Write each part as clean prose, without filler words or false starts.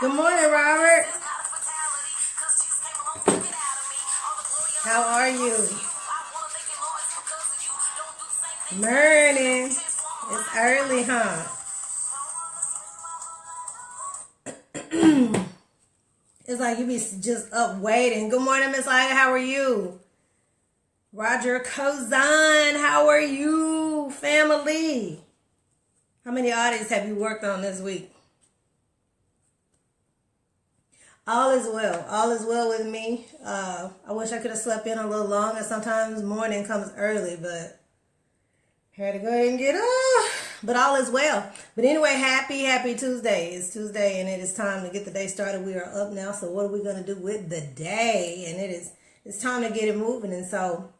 Good morning, Robert. How are you? Morning. It's early, huh? It's like you be just up waiting. Good morning, Miss Ida. How are you? Roger Kozan, how are you, family? How many audits have you worked on this week? All is well. All is well with me. I wish I could have slept in a little longer. Sometimes morning comes early, but had to go ahead and get up. But all is well. But anyway, happy Tuesday. It's Tuesday and it is time to get the day started. We are up now. So what are we going to do with the day? And it's time to get it moving. And so,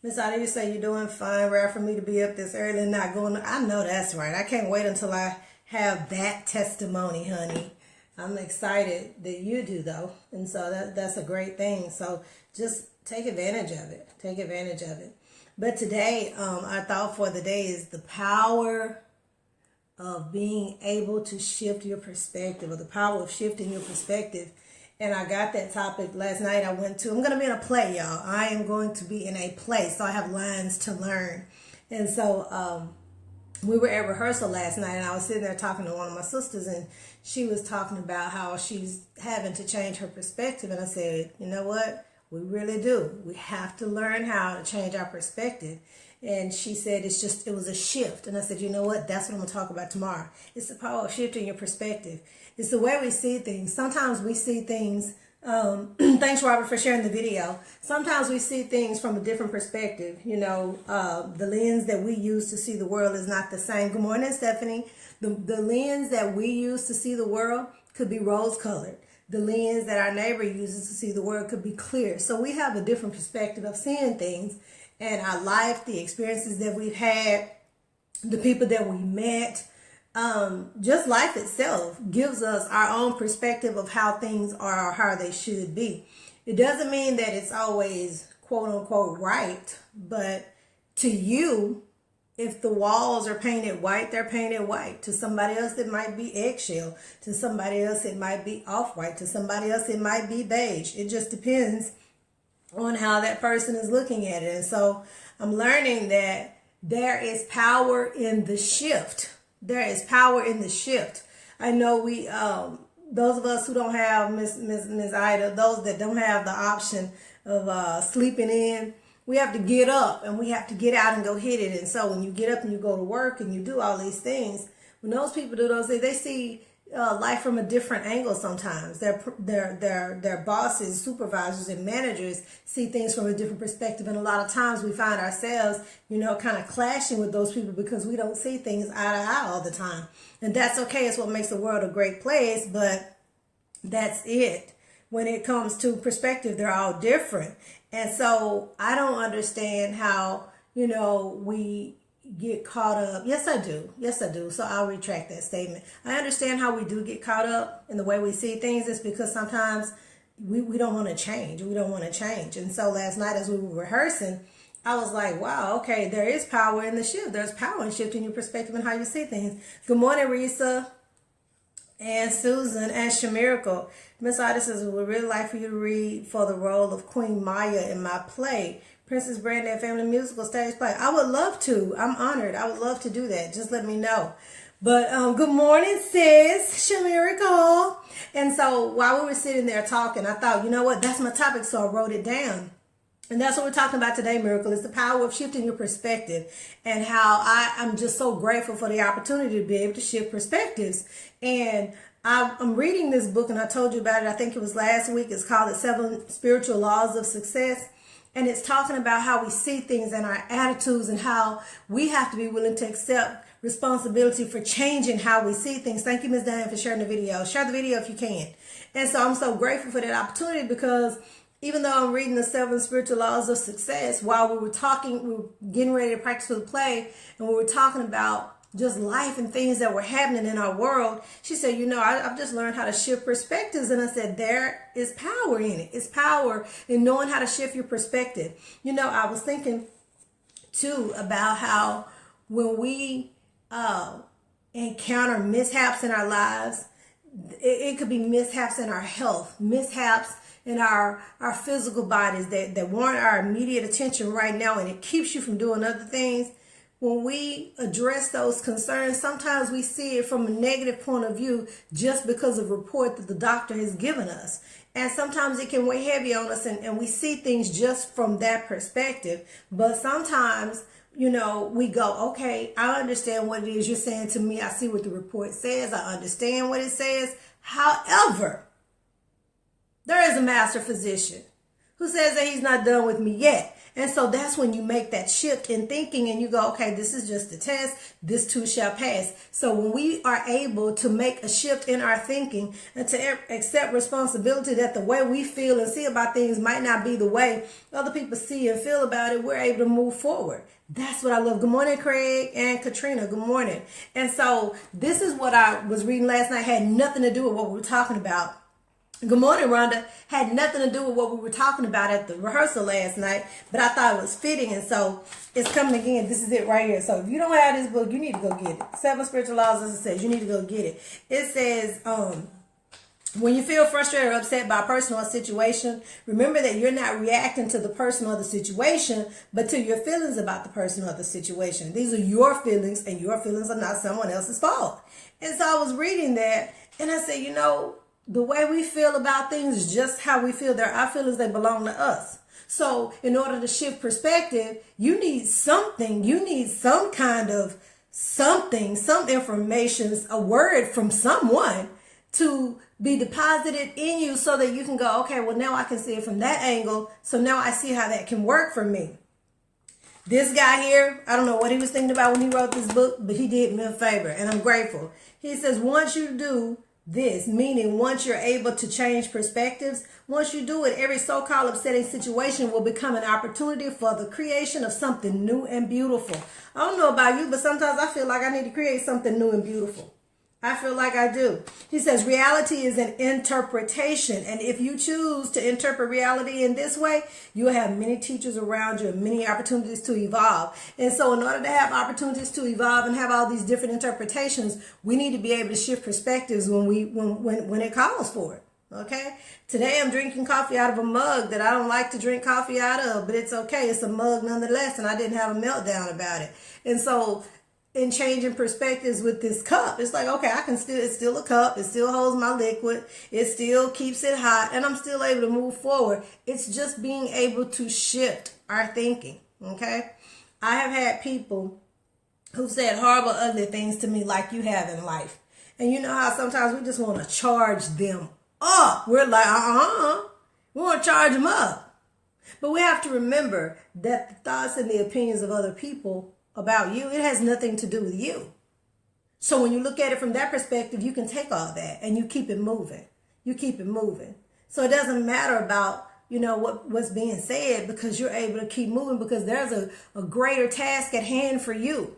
Miss Ida, you say you're doing fine. Rare for me to be up this early and not going. I know that's right. I can't wait until I have that testimony, honey. I'm excited that you do, though. And so that's a great thing. So just take advantage of it. Take advantage of it. But today, our thought for the day is the power of being able to shift your perspective, or the power of shifting your perspective. And I got that topic last night. I'm going to be in a play, y'all. I am going to be in a play. So I have lines to learn. And so we were at rehearsal last night, and I was sitting there talking to one of my sisters, and she was talking about how she's having to change her perspective. And I said, you know what? We really do. We have to learn how to change our perspective. And she said it was a shift. And I said, you know what? That's what I'm going to talk about tomorrow. It's the power of shifting your perspective. It's the way we see things. Sometimes we see things. Thanks, Robert, for sharing the video. Sometimes we see things from a different perspective. You know, the lens that we use to see the world is not the same. Good morning, Stephanie. The lens that we use to see the world could be rose-colored. The lens that our neighbor uses to see the world could be clear. So we have a different perspective of seeing things, and our life, the experiences that we've had, the people that we met, just life itself gives us our own perspective of how things are or how they should be. It doesn't mean that it's always quote unquote right, but to you, if the walls are painted white, they're painted white. To somebody else, it might be eggshell. To somebody else, it might be off-white. To somebody else, it might be beige. It just depends on how that person is looking at it. And so I'm learning that there is power in the shift. There is power in the shift. I know we, those of us who don't have Miss Ida, those that don't have the option of sleeping in, we have to get up and we have to get out and go hit it. And so when you get up and you go to work and you do all these things, when those people do those things, they see life from a different angle sometimes. Their bosses, supervisors, and managers see things from a different perspective. And a lot of times we find ourselves, you know, kind of clashing with those people because we don't see things eye to eye all the time. And that's okay. It's what makes the world a great place, but that's it. When it comes to perspective, they're all different. And so I don't understand how, you know, we get caught up. Yes, I do. Yes, I do. So I'll retract that statement. I understand how we do get caught up in the way we see things. It's because sometimes we don't want to change. We don't want to change. And so last night as we were rehearsing, I was like, wow, okay, there is power in the shift. There's power in shifting your perspective and how you see things. Good morning, Risa and Susan and Shamirical. Miss Ida says, we would really like for you to read for the role of Queen Maya in my play, Princess Brandon Family Musical stage play. I would love to. I'm honored. I would love to do that. Just let me know. But good morning, sis, Shamirical. And so while we were sitting there talking, I thought, you know what, that's my topic, so I wrote it down. And that's what we're talking about today, Miracle. It's the power of shifting your perspective, and how I'm just so grateful for the opportunity to be able to shift perspectives. And I'm reading this book, and I told you about it. I think it was last week. It's called The 7 Spiritual Laws of Success. And it's talking about how we see things and our attitudes, and how we have to be willing to accept responsibility for changing how we see things. Thank you, Ms. Diane, for sharing the video. Share the video if you can. And so I'm so grateful for that opportunity, because even though I'm reading the 7 Spiritual Laws of Success, while we were getting ready to practice for the play, and we were talking about just life and things that were happening in our world, she said, you know, I've just learned how to shift perspectives. And I said, there is power in it. It's power in knowing how to shift your perspective. You know, I was thinking too about how when we encounter mishaps in our lives, it could be mishaps in our health, mishaps in our physical bodies that warrant our immediate attention right now, and it keeps you from doing other things. When we address those concerns, sometimes we see it from a negative point of view just because of a report that the doctor has given us. And sometimes it can weigh heavy on us, and we see things just from that perspective. But sometimes, we go, okay, I understand what it is you're saying to me. I see what the report says. I understand what it says. However, there is a master physician who says that he's not done with me yet. And so that's when you make that shift in thinking and you go, okay, this is just a test. This too shall pass. So when we are able to make a shift in our thinking and to accept responsibility that the way we feel and see about things might not be the way other people see and feel about it, we're able to move forward. That's what I love. Good morning, Craig and Katrina. Good morning. And so this is what I was reading last night. Had nothing to do with what we were talking about. Good morning, Rhonda. Had nothing to do with what we were talking about at the rehearsal last night, but I thought it was fitting, and so it's coming again. This is it right here. So if you don't have this book, you need to go get it. 7 Spiritual Laws, as it says, you need to go get it. It says, when you feel frustrated or upset by a person or a situation, remember that you're not reacting to the person or the situation, but to your feelings about the person or the situation. These are your feelings, and your feelings are not someone else's fault. And so I was reading that, and I said, the way we feel about things is just how we feel. They're our feelings, they belong to us. So in order to shift perspective, you need something. You need some kind of something, some information, a word from someone to be deposited in you so that you can go, okay, well, now I can see it from that angle. So now I see how that can work for me. This guy here, I don't know what he was thinking about when he wrote this book, but he did me a favor, and I'm grateful. He says, once you do this, meaning once you're able to change perspectives, once you do it, every so-called upsetting situation will become an opportunity for the creation of something new and beautiful. I don't know about you, but sometimes I feel like I need to create something new and beautiful. I feel like I do. He says reality is an interpretation. And if you choose to interpret reality in this way, you'll have many teachers around you and many opportunities to evolve. And so in order to have opportunities to evolve and have all these different interpretations, we need to be able to shift perspectives when it calls for it. Okay. Today I'm drinking coffee out of a mug that I don't like to drink coffee out of, but it's okay. It's a mug nonetheless. And I didn't have a meltdown about it. And so in changing perspectives with this cup, it's like, okay, it's still a cup. It still holds my liquid. It still keeps it hot, and I'm still able to move forward. It's just being able to shift our thinking. Okay. I have had people who've said horrible, ugly things to me like you have in life. And you know how sometimes we just want to charge them up. We're like, we want to charge them up. But we have to remember that the thoughts and the opinions of other people about you, it has nothing to do with you. So when you look at it from that perspective, you can take all that and you keep it moving. You keep it moving. So it doesn't matter about, what's being said, because you're able to keep moving because there's a greater task at hand for you.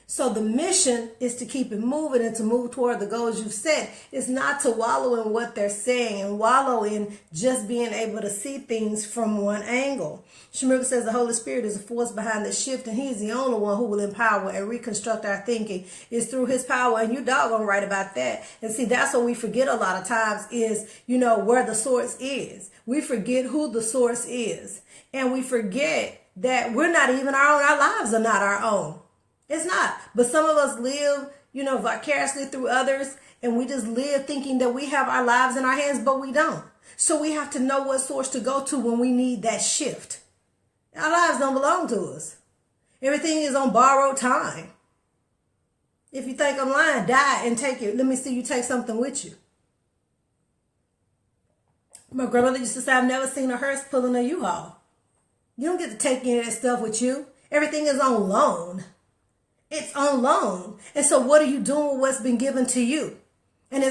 So the mission is to keep it moving and to move toward the goals you've set. It's not to wallow in what they're saying and wallow in just being able to see things from one angle. Shemurka says the Holy Spirit is a force behind the shift, and He's the only one who will empower and reconstruct our thinking. It's through His power, and you doggone right about that. And see, that's what we forget a lot of times is, where the source is. We forget who the source is. And we forget that we're not even our own. Our lives are not our own. It's not. But some of us live, vicariously through others, and we just live thinking that we have our lives in our hands, but we don't. So we have to know what source to go to when we need that shift. Our lives don't belong to us. Everything is on borrowed time. If you think I'm lying, die and take it. Let me see you take something with you. My grandmother used to say, I've never seen a hearse pulling a U-Haul. You don't get to take any of that stuff with you. Everything is on loan. It's on loan. And so what are you doing with what's been given to you? And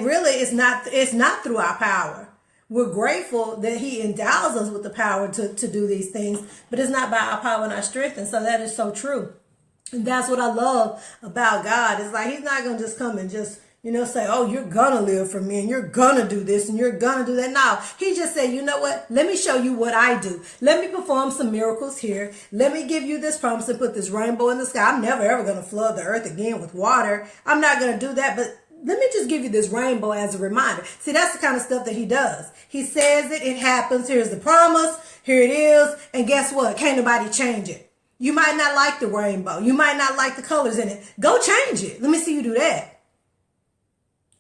really it's not through our power. We're grateful that He endows us with the power to do these things, but it's not by our power and our strength. And so that is so true. And that's what I love about God. It's like He's not going to just come and just, say, oh, you're going to live for me and you're going to do this and you're going to do that. No, He just said, you know what? Let me show you what I do. Let me perform some miracles here. Let me give you this promise and put this rainbow in the sky. I'm never, ever going to flood the earth again with water. I'm not going to do that. But let me just give you this rainbow as a reminder. See, that's the kind of stuff that he does. He says it, it happens. Here's the promise. Here it is. And guess what? Can't nobody change it. You might not like the rainbow. You might not like the colors in it. Go change it. Let me see you do that.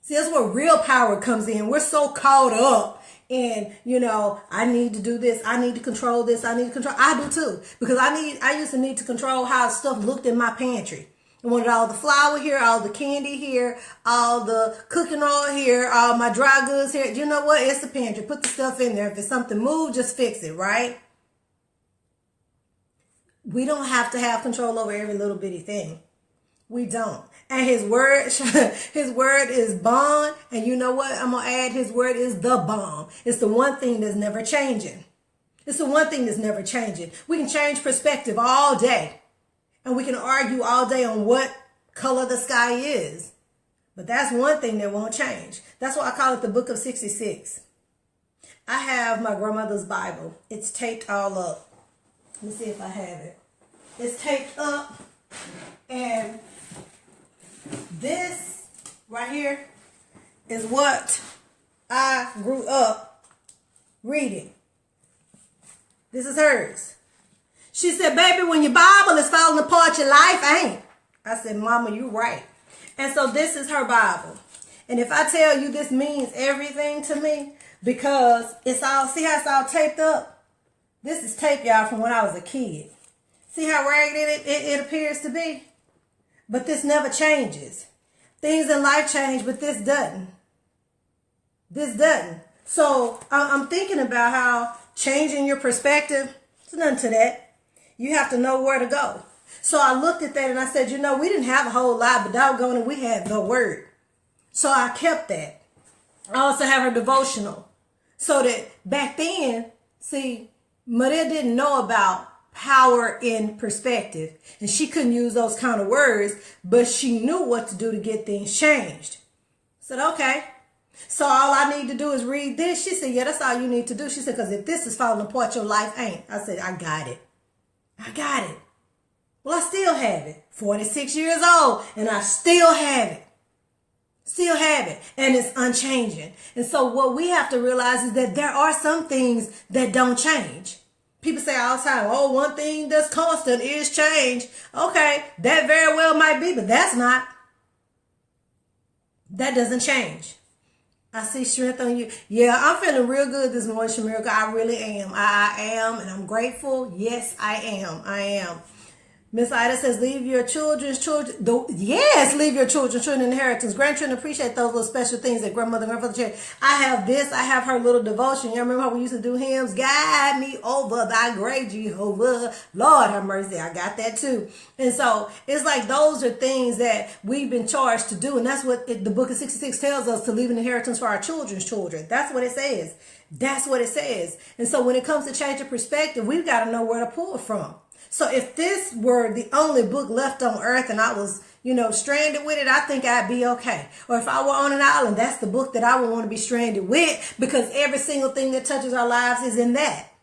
See, that's where real power comes in. We're so caught up in, I need to do this. I need to control this. I need to control. I do too. Because I used to need to control how stuff looked in my pantry. I wanted all the flour here, all the candy here, all the cooking oil here, all my dry goods here. You know what? It's the pantry. Put the stuff in there. If it's something moved, just fix it, right? We don't have to have control over every little bitty thing. We don't. And his word is bond. And you know what? I'm going to add his word is the bomb. It's the one thing that's never changing. It's the one thing that's never changing. We can change perspective all day. And we can argue all day on what color the sky is. But that's one thing that won't change. That's why I call it the Book of 66. I have my grandmother's Bible. It's taped all up. Let me see if I have it. It's taped up. And this right here is what I grew up reading. This is hers. She said, baby, when your Bible is falling apart, your life ain't. I said, Mama, you right. And so this is her Bible. And if I tell you this means everything to me, because it's all, see how it's all taped up? This is tape, y'all, from when I was a kid. See how ragged it appears to be? But this never changes. Things in life change, but this doesn't. This doesn't. So I'm thinking about how changing your perspective, there's nothing to that. You have to know where to go. So I looked at that and I said, we didn't have a whole lot, but doggone it, we had the word. So I kept that. I also have her devotional. So that back then, see, Maria didn't know about power in perspective. And she couldn't use those kind of words, but she knew what to do to get things changed. I said, okay. So all I need to do is read this. She said, yeah, that's all you need to do. She said, because if this is falling apart, your life ain't. I said, I got it. I got it. Well, I still have it. 46 years old, and I still have it. Still have it. And it's unchanging. And so what we have to realize is that there are some things that don't change. People say all the time, oh, one thing that's constant is change. Okay, that very well might be, but that's not. That doesn't change. I see strength on you. Yeah, I'm feeling real good this morning, Shamirka. I really am. I am, and I'm grateful. Yes, I am. I am. Miss Ida says, leave your children's children. Yes, leave your children's children inheritance. Grandchildren appreciate those little special things that grandmother and grandfather share. I have this. I have her little devotion. You remember how we used to do hymns? Guide me over thy great Jehovah. Lord have mercy. I got that too. And so it's like those are things that we've been charged to do. And that's what the book of 66 tells us, to leave an inheritance for our children's children. That's what it says. That's what it says. And so when it comes to changing perspective, we've got to know where to pull from. So if this were the only book left on earth and I was, stranded with it, I think I'd be okay. Or if I were on an island, that's the book that I would want to be stranded with, because every single thing that touches our lives is in that.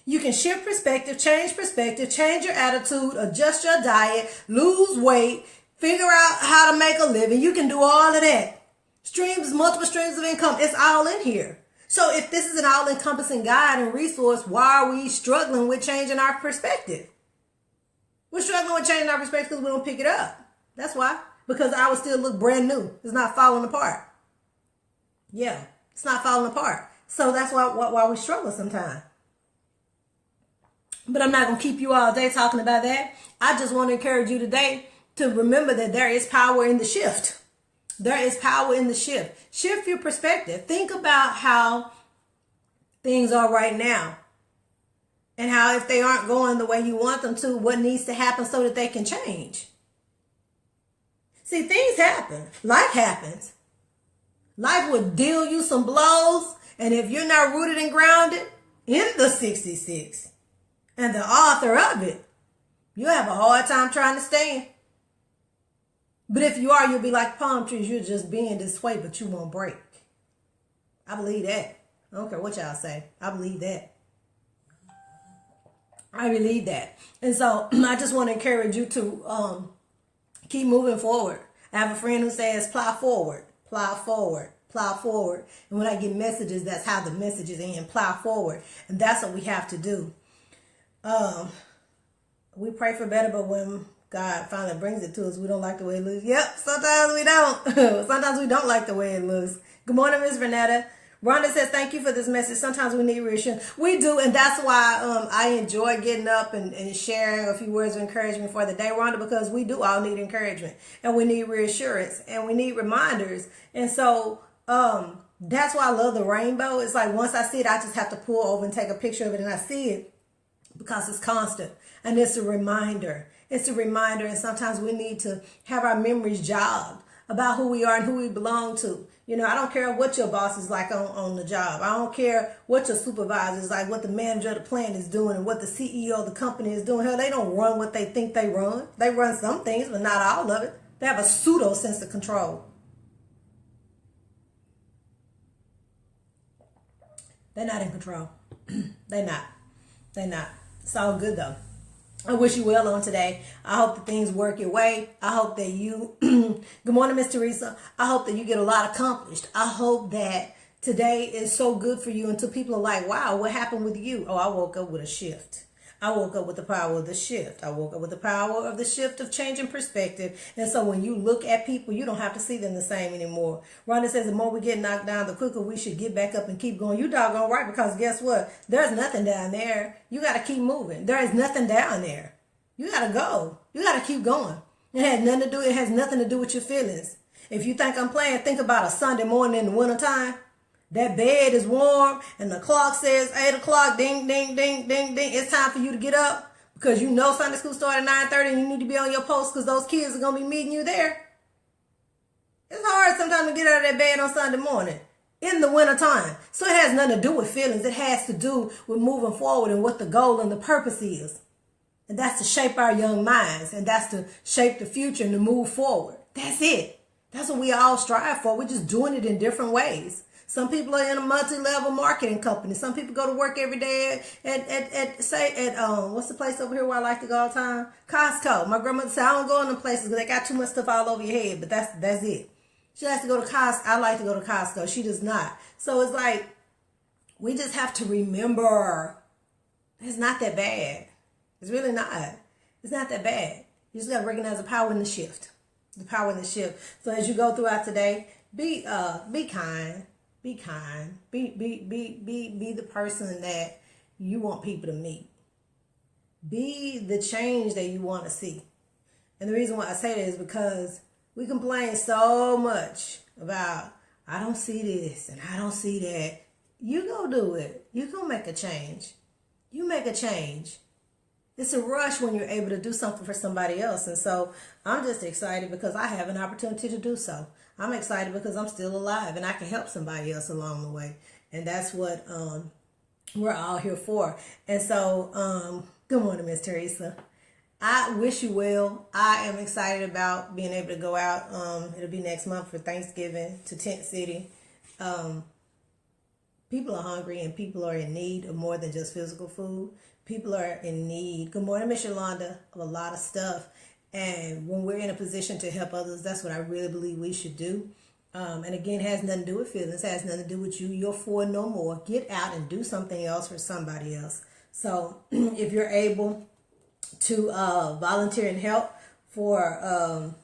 You can shift perspective, change your attitude, adjust your diet, lose weight, figure out how to make a living. You can do all of that. Multiple streams of income. It's all in here. So if this is an all-encompassing guide and resource, why are we struggling with changing our perspective? We're struggling with changing our perspective because we don't pick it up. That's why. Because I would still look brand new. It's not falling apart. Yeah, it's not falling apart. So that's why we struggle sometimes. But I'm not going to keep you all day talking about that. I just want to encourage you today to remember that there is power in the shift. There is power in the shift. Shift your perspective. Think about how things are right now. And how if they aren't going the way you want them to, what needs to happen so that they can change. See, things happen. Life happens. Life will deal you some blows. And if you're not rooted and grounded in the 66 and the author of it, you'll have a hard time trying to stand. But if you are, you'll be like palm trees. You'll just bend this way, but you won't break. I believe that. I don't care what y'all say. I believe that. I believe that. And so I just want to encourage you to keep moving forward. I have a friend who says, plow forward, plow forward, plow forward. And when I get messages, that's how the messages end, plow forward. And that's what we have to do. We pray for better, but when God finally brings it to us, we don't like the way it looks. Yep, sometimes we don't. Sometimes we don't like the way it looks. Good morning, Miss Renetta. Rhonda says, thank you for this message. Sometimes we need reassurance. We do, and that's why I enjoy getting up and sharing a few words of encouragement for the day, Rhonda, because we do all need encouragement, and we need reassurance, and we need reminders. And so that's why I love the rainbow. It's like once I see it, I just have to pull over and take a picture of it, and I see it because it's constant, and it's a reminder. It's a reminder, and sometimes we need to have our memories jogged about who we are and who we belong to. You know, I don't care what your boss is like on the job. I don't care what your supervisor is like, what the manager of the plant is doing, and what the CEO of the company is doing. Hell, they don't run what they think they run. They run some things, but not all of it. They have a pseudo sense of control. They're not in control. They're not. They're not. It's all good, though. I wish you well on today. I hope that things work your way. I hope that you, good morning, Miss Teresa. I hope that you get a lot accomplished. I hope that today is so good for you until people are like, wow, what happened with you? Oh, I woke up with a shift. I woke up with the power of the shift. I woke up with the power of the shift of changing perspective. And so when you look at people, you don't have to see them the same anymore. Rhonda says the more we get knocked down, the quicker we should get back up and keep going. You doggone right, because guess what? There's nothing down there. You got to keep moving. There is nothing down there. You got to go. You got to keep going. It has nothing to do with your feelings. If you think I'm playing, think about a Sunday morning in the wintertime. That bed is warm and the clock says 8 o'clock, ding, ding, ding, ding, ding. It's time for you to get up because you know Sunday school started at 9:30 and you need to be on your post because those kids are going to be meeting you there. It's hard sometimes to get out of that bed on Sunday morning in the wintertime. So it has nothing to do with feelings. It has to do with moving forward and what the goal and the purpose is. And that's to shape our young minds, and that's to shape the future and to move forward. That's it. That's what we all strive for. We're just doing it in different ways. Some people are in a multi-level marketing company. Some people go to work every day at what's the place over here where I like to go all the time? Costco. My grandmother said, I don't go in them places because they got too much stuff all over your head, but that's it. She likes to go to Costco. I like to go to Costco. She does not. So it's like, we just have to remember it's not that bad. It's really not. It's not that bad. You just got to recognize the power in the shift. The power in the shift. So as you go throughout today, be kind. Be kind. Be the person that you want people to meet. Be the change that you want to see. And the reason why I say that is because we complain so much about, I don't see this and I don't see that. You go do it. You go make a change. You make a change. It's a rush when you're able to do something for somebody else. And so I'm just excited because I have an opportunity to do so. I'm excited because I'm still alive and I can help somebody else along the way. And that's what we're all here for. And so good morning, Miss Teresa. I wish you well. I am excited about being able to go out. It'll be next month for Thanksgiving to Tent City. People are hungry and people are in need of more than just physical food. People are in need, good morning, Miss Yolanda, of a lot of stuff. And when we're in a position to help others, that's what I really believe we should do. And again, it has nothing to do with feelings. It has nothing to do with you. You're for no more. Get out and do something else for somebody else. So if you're able to volunteer and help for,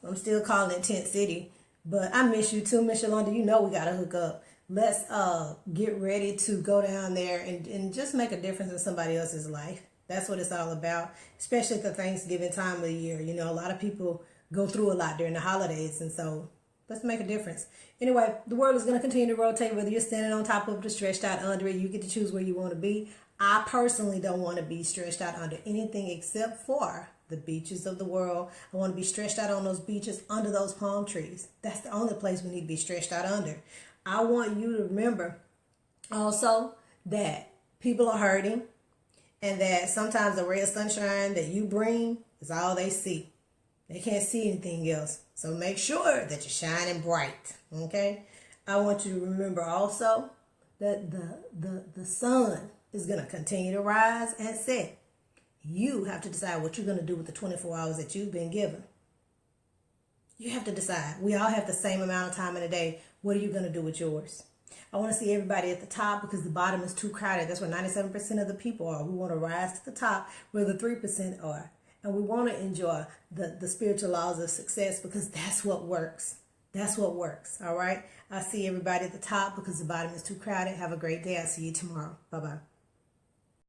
I'm still calling it Tent City, but I miss you too, Miss Yolanda. You know we got to hook up. Let's get ready to go down there and just make a difference in somebody else's life. That's what it's all about, especially at the Thanksgiving time of the year. You know, a lot of people go through a lot during the holidays, and so let's make a difference. Anyway, the world is going to continue to rotate, whether you're standing on top of it or stretched out under it. You get to choose where you want to be. I personally don't want to be stretched out under anything except for the beaches of the world. I want to be stretched out on those beaches under those palm trees. That's the only place we need to be stretched out under. I want you to remember also that people are hurting and that sometimes the ray of sunshine that you bring is all they see. They can't see anything else. So make sure that you're shining bright, okay? I want you to remember also that the sun is going to continue to rise and set. You have to decide what you're going to do with the 24 hours that you've been given. You have to decide. We all have the same amount of time in a day. What are you going to do with yours? I want to see everybody at the top because the bottom is too crowded. That's where 97% of the people are. We want to rise to the top where the 3% are. And we want to enjoy the spiritual laws of success because that's what works. That's what works. All right. I see everybody at the top because the bottom is too crowded. Have a great day. I'll see you tomorrow. Bye-bye.